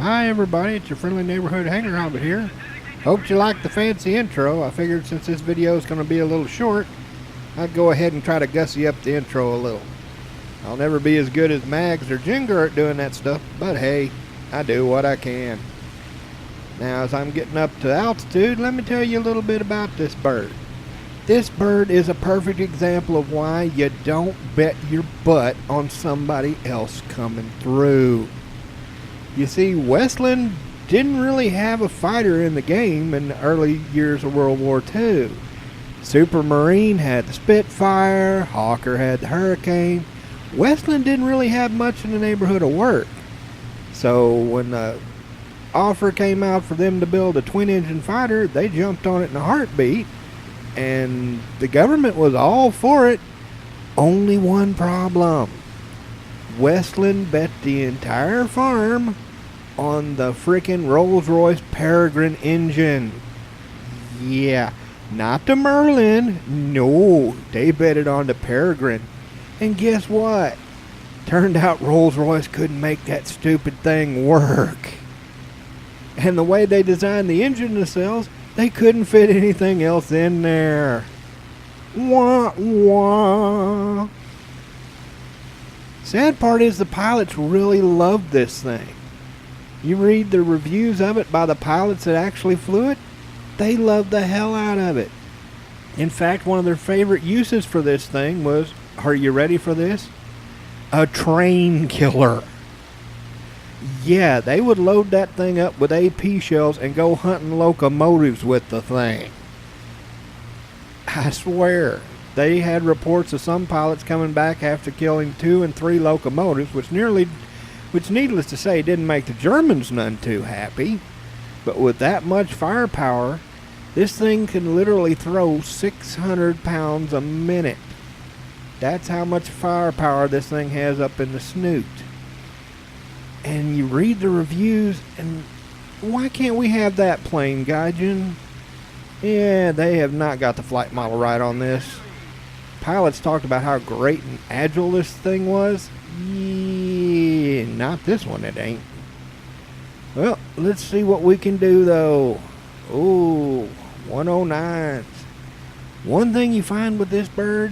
Hi everybody, it's your friendly neighborhood hanger hobbit here. Hope you liked the fancy intro. I figured since this video is going to be a little short, I'd go ahead and try to gussy up the intro a little. I'll never be as good as Mags or Jinger at doing that stuff, but hey, I do what I can. Now as I'm getting up to altitude, let me tell you a little bit about this bird. This bird is a perfect example of why you don't bet your butt on somebody else coming through. You see, Westland didn't really have a fighter in the game in the early years of World War II. Supermarine had the Spitfire, Hawker had the Hurricane. Westland didn't really have much in the neighborhood of work. So when the offer came out for them to build a twin-engine fighter, they jumped on it in a heartbeat, and the government was all for it. Only one problem. Westland bet the entire farm on the frickin' Rolls-Royce Peregrine engine. Yeah, not the Merlin. No, they bet it on the Peregrine. And guess what? Turned out Rolls-Royce couldn't make that stupid thing work. And the way they designed the engine nacelles, they couldn't fit anything else in there. Wah, wah. Sad part is the pilots really loved this thing. You read the reviews of it by the pilots that actually flew it, they loved the hell out of it. In fact, one of their favorite uses for this thing was, are you ready for this? A train killer. Yeah, they would load that thing up with AP shells and go hunting locomotives with the thing. I swear. They had reports of some pilots coming back after killing 2 and 3 locomotives, which needless to say didn't make the Germans none too happy. But with that much firepower, this thing can literally throw 600 pounds a minute. That's how much firepower this thing has up in the snoot. And you read the reviews, and why can't we have that plane, Gaijin? Yeah, they have not got the flight model right on this. Pilots talked about how great and agile this thing was. Yeah, not this one, it ain't. Well, let's see what we can do, though. Ooh, 109s. One thing you find with this bird,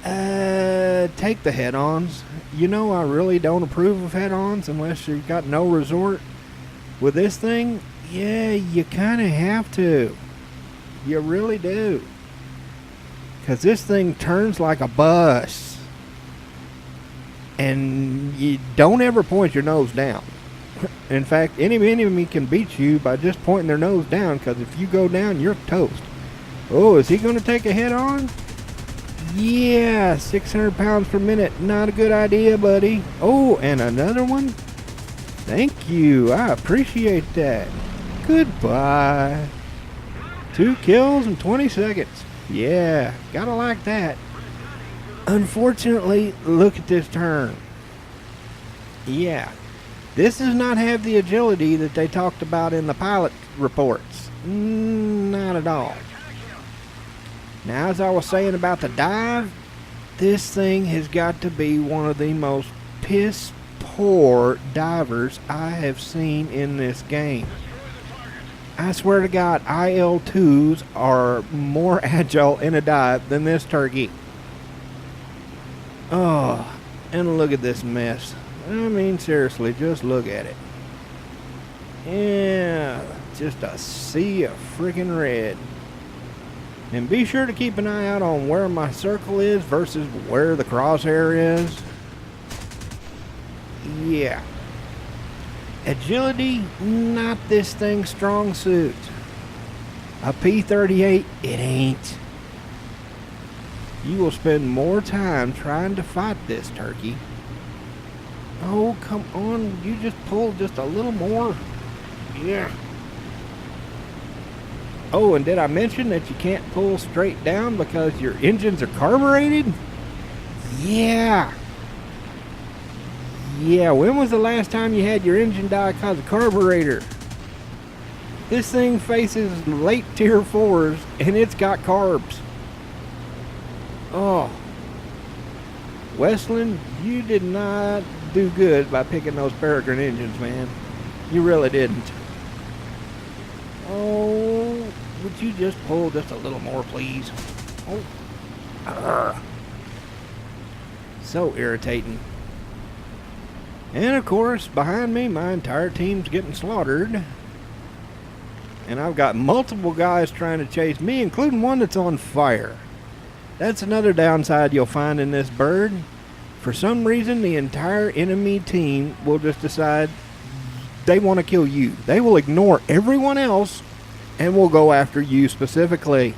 take the head-ons. You know, I really don't approve of head-ons unless you've got no resort. With this thing, yeah, you kind of have to. You really do. Because this thing turns like a bus. And you don't ever point your nose down. In fact, any enemy can beat you by just pointing their nose down, because if you go down, you're toast. Oh, is he going to take a head on? Yeah, 600 pounds per minute. Not a good idea, buddy. Oh, and another one? Thank you. I appreciate that. Goodbye. 2 kills in 20 seconds. Yeah, gotta like that. Unfortunately, look at this turn. Yeah, this does not have the agility that they talked about in the pilot reports. Not at all. Now, as I was saying about the dive, this thing has got to be one of the most piss poor divers I have seen in this game. I swear to God, IL-2s are more agile in a dive than this turkey. Oh, and look at this mess. I mean, seriously, just look at it. Yeah, just a sea of freaking red. And be sure to keep an eye out on where my circle is versus where the crosshair is. Yeah. Agility, not this thing's strong suit. A P-38, it ain't. You will spend more time trying to fight this turkey. Oh, come on. You just pull just a little more. Yeah. Oh, and did I mention that you can't pull straight down because your engines are carbureted? Yeah. Yeah, when was the last time you had your engine die because of carburetor? This thing faces late tier 4s and it's got carbs. Oh. Westland, you did not do good by picking those Peregrine engines, man. You really didn't. Oh, would you just pull just a little more, please? Oh. So irritating. And of course, behind me, my entire team's getting slaughtered. And I've got multiple guys trying to chase me, including one that's on fire. That's another downside you'll find in this bird. For some reason, the entire enemy team will just decide they want to kill you. They will ignore everyone else and will go after you specifically.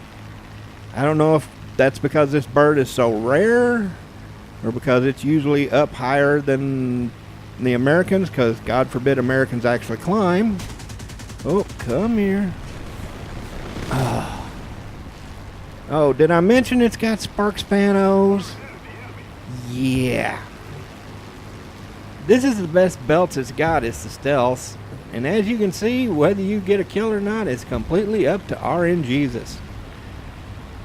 I don't know if that's because this bird is so rare or because it's usually up higher than the Americans, because God forbid Americans actually climb. Oh, come here. Oh, did I mention it's got spark spanos? Yeah. This is the best belts it's got, it's the stealth. And as you can see, whether you get a kill or not is completely up to RNGesus.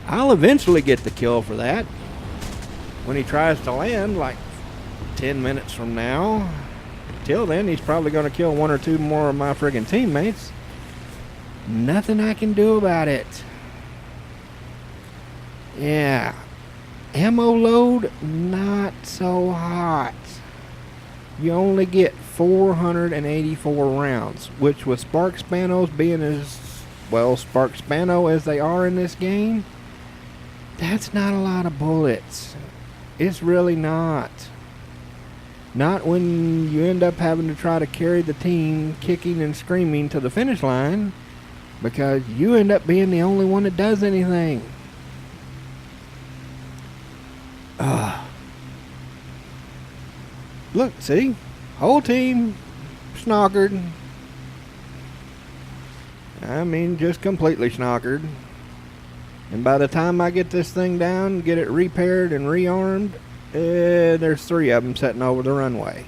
I'll eventually get the kill for that when he tries to land, like 10 minutes from now. Till then, he's probably going to kill one or two more of my friggin' teammates. Nothing I can do about it. Yeah. Ammo load, not so hot. You only get 484 rounds, which with spark spanos being as well spark spano as they are in this game, that's not a lot of bullets. It's really not. Not when you end up having to try to carry the team kicking and screaming to the finish line, because you end up being the only one that does anything. Look, see? Whole team snockered. I mean, just completely snockered. And by the time I get this thing down, get it repaired and rearmed, there's 3 of them sitting over the runway.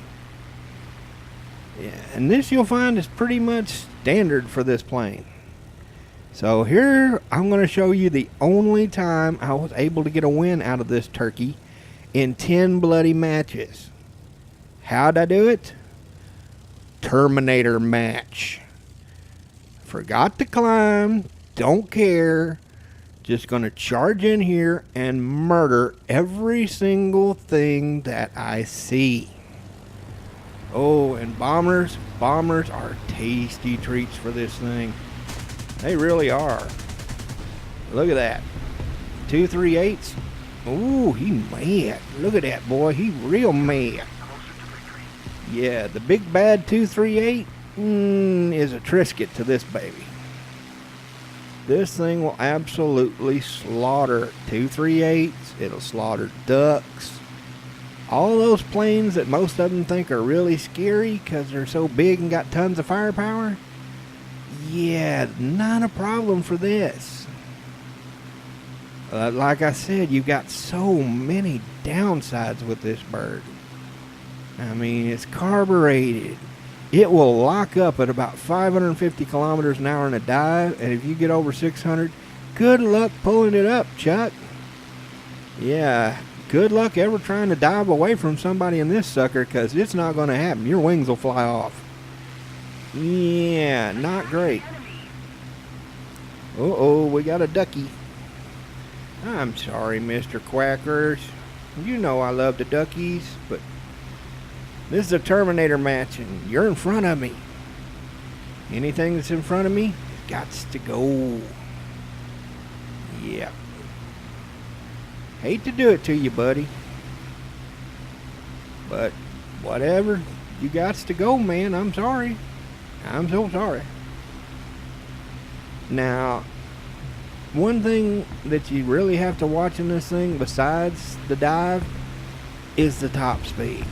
Yeah, and this you'll find is pretty much standard for this plane. So here I'm going to show you the only time I was able to get a win out of this turkey in 10 bloody matches. How'd I do it? Terminator match. Forgot to climb, don't care. Just going to charge in here and murder every single thing that I see. Oh, and bombers are tasty treats for this thing. They really are. Look at that. 238s. Ooh, he mad. Look at that, boy. He real mad. Yeah, the big bad 238 is a Trisket to this baby. This thing will absolutely slaughter 238s. It'll slaughter ducks. All those planes that most of them think are really scary because they're so big and got tons of firepower. Yeah, not a problem for this. Like I said, you've got so many downsides with this bird. I mean, it's carbureted. It will lock up at about 550 kilometers an hour in a dive, and if you get over 600, good luck pulling it up, Chuck. Yeah, good luck ever trying to dive away from somebody in this sucker, because it's not going to happen. Your wings will fly off. Yeah, not great. Uh-oh, we got a ducky. I'm sorry, Mr. Quackers. You know I love the duckies, but this is a Terminator match, and you're in front of me. Anything that's in front of me, gots to go. Yeah. Hate to do it to you, buddy. But whatever. You gots to go, man. I'm sorry. I'm so sorry. Now, one thing that you really have to watch in this thing, besides the dive, is the top speed.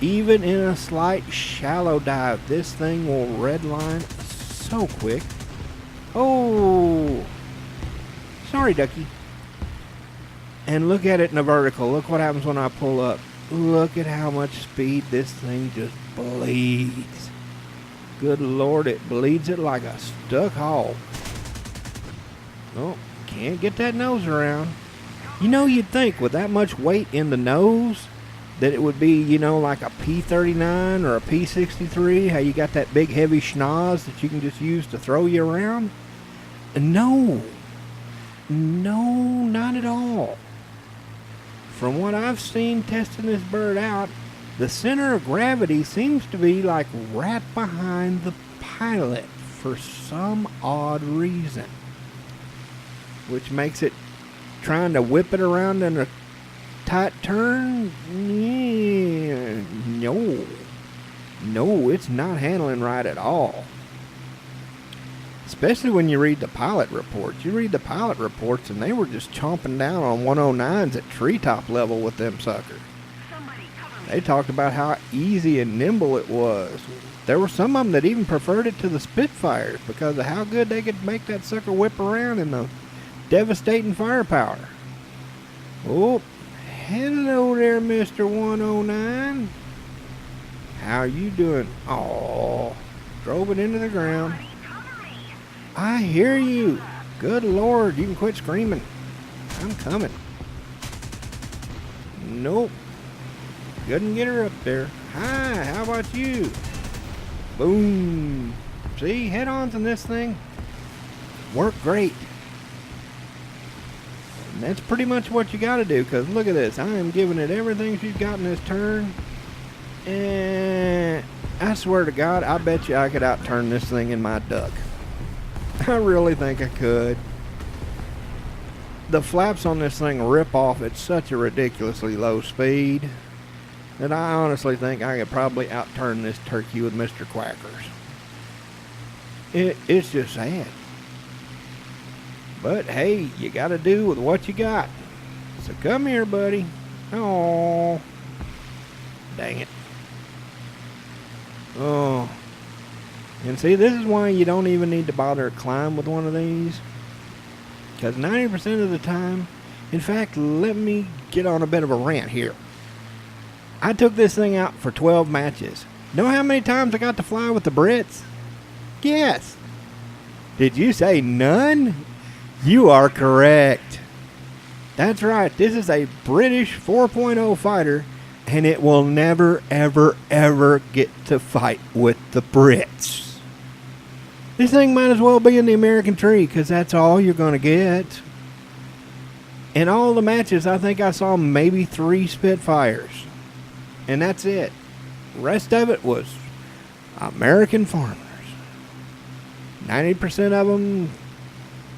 Even in a slight shallow dive, this thing will redline so quick. Oh, sorry, ducky. And look at it in a vertical. Look what happens when I pull up. Look at how much speed this thing just bleeds. Good Lord, it bleeds it like a stuck hog. Oh, can't get that nose around. You know, you'd think with that much weight in the nose, that it would be, you know, like a P.39 or a P.63, how you got that big heavy schnoz that you can just use to throw you around. No, not at all. From what I've seen testing this bird out, the center of gravity seems to be like right behind the pilot for some odd reason, which makes it trying to whip it around in a tight turn. Yeah, no, it's not handling right at all. Especially when you read the pilot reports. You read the pilot reports and they were just chomping down on 109s at treetop level with them suckers. They talked about how easy and nimble it was. There were some of them that even preferred it to the Spitfires because of how good they could make that sucker whip around and the devastating firepower. Oh, hello there, Mr. 109. How you doing? Oh, drove it into the ground. I hear you. Good Lord, you can quit screaming. I'm coming. Nope. Couldn't get her up there. Hi, how about you? Boom. See, head-ons in this thing work great. And that's pretty much what you got to do, because look at this. I am giving it everything she's got in this turn. And I swear to God, I bet you I could outturn this thing in my duck. I really think I could. The flaps on this thing rip off at such a ridiculously low speed that I honestly think I could probably outturn this turkey with Mr. Quackers. It's just sad. But hey, you got to do with what you got. So come here, buddy. Oh, dang it. Oh. And see, this is why you don't even need to bother to climb with one of these. Because 90% of the time, in fact, let me get on a bit of a rant here. I took this thing out for 12 matches. Know how many times I got to fly with the Brits? Yes. Did you say none? You are correct. That's right. This is a British 4.0 fighter, and it will never, ever, ever get to fight with the Brits. This thing might as well be in the American tree, because that's all you're going to get. In all the matches, I think I saw maybe 3 Spitfires. And that's it. The rest of it was American farmers. 90% of them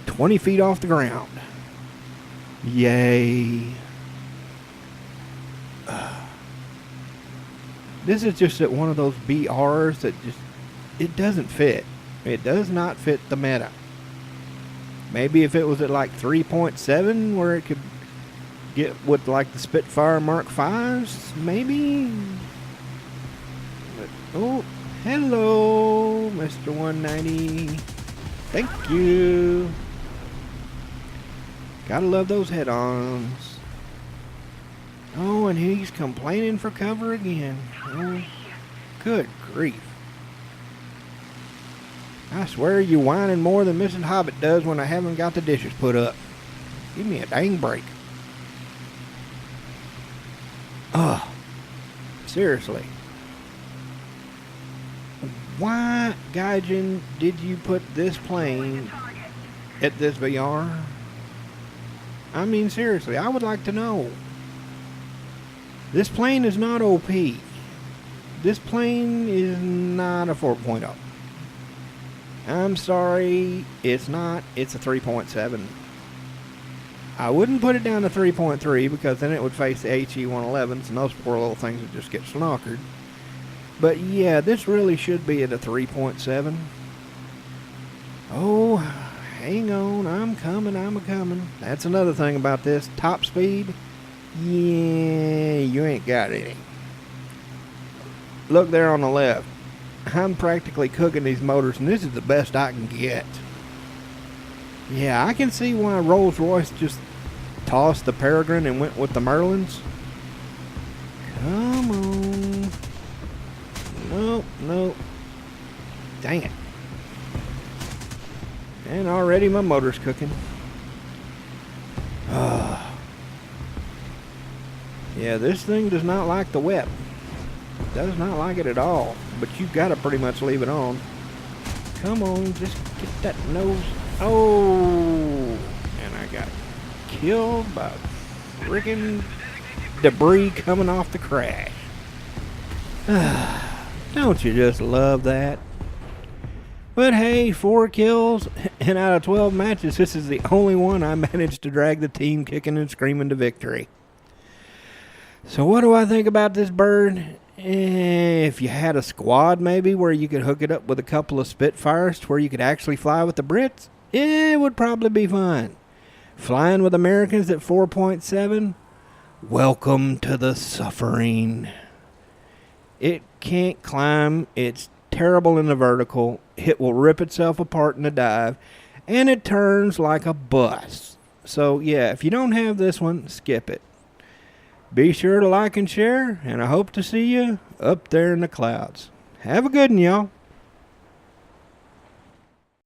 20 feet off the ground. Yay. This is just one of those BRs that just, it doesn't fit. It does not fit the meta. Maybe if it was at like 3.7 where it could get with like the Spitfire Mark 5s, maybe. But, oh, hello, Mr. 190. Thank you. Gotta love those head-ons. Oh, and he's complaining for cover again. Oh, good grief. I swear you're whining more than Mrs. Hobbit does when I haven't got the dishes put up. Give me a dang break. Oh, seriously. Why, Gaijin, did you put this plane at this VR? I mean, seriously, I would like to know. This plane is not OP. This plane is not a 4.0. I'm sorry, it's not. It's a 3.7. I wouldn't put it down to 3.3 because then it would face the HE-111s and those poor little things would just get snockered. But yeah, this really should be at a 3.7. Oh, hang on, I'm coming. That's another thing about this. Top speed, yeah, you ain't got any. Look there on the left. I'm practically cooking these motors, and this is the best I can get. Yeah, I can see why Rolls-Royce just tossed the Peregrine and went with the Merlins. Come on. Nope. Dang it. And already my motor's cooking. Yeah, Yeah, this thing does not like the wet. Does not like it at all. But you've got to pretty much leave it on. Come on, just get that nose. Oh! And I got killed by freaking debris coming off the crash. Don't you just love that? But hey, 4 kills, and out of 12 matches, this is the only one I managed to drag the team kicking and screaming to victory. So what do I think about this bird? If you had a squad maybe where you could hook it up with a couple of Spitfires to where you could actually fly with the Brits, it would probably be fun. Flying with Americans at 4.7? Welcome to the suffering. It can't climb. It's terrible in the vertical. It will rip itself apart in the dive. And it turns like a bus. So, yeah, if you don't have this one, skip it. Be sure to like and share, and I hope to see you up there in the clouds. Have a good one, y'all.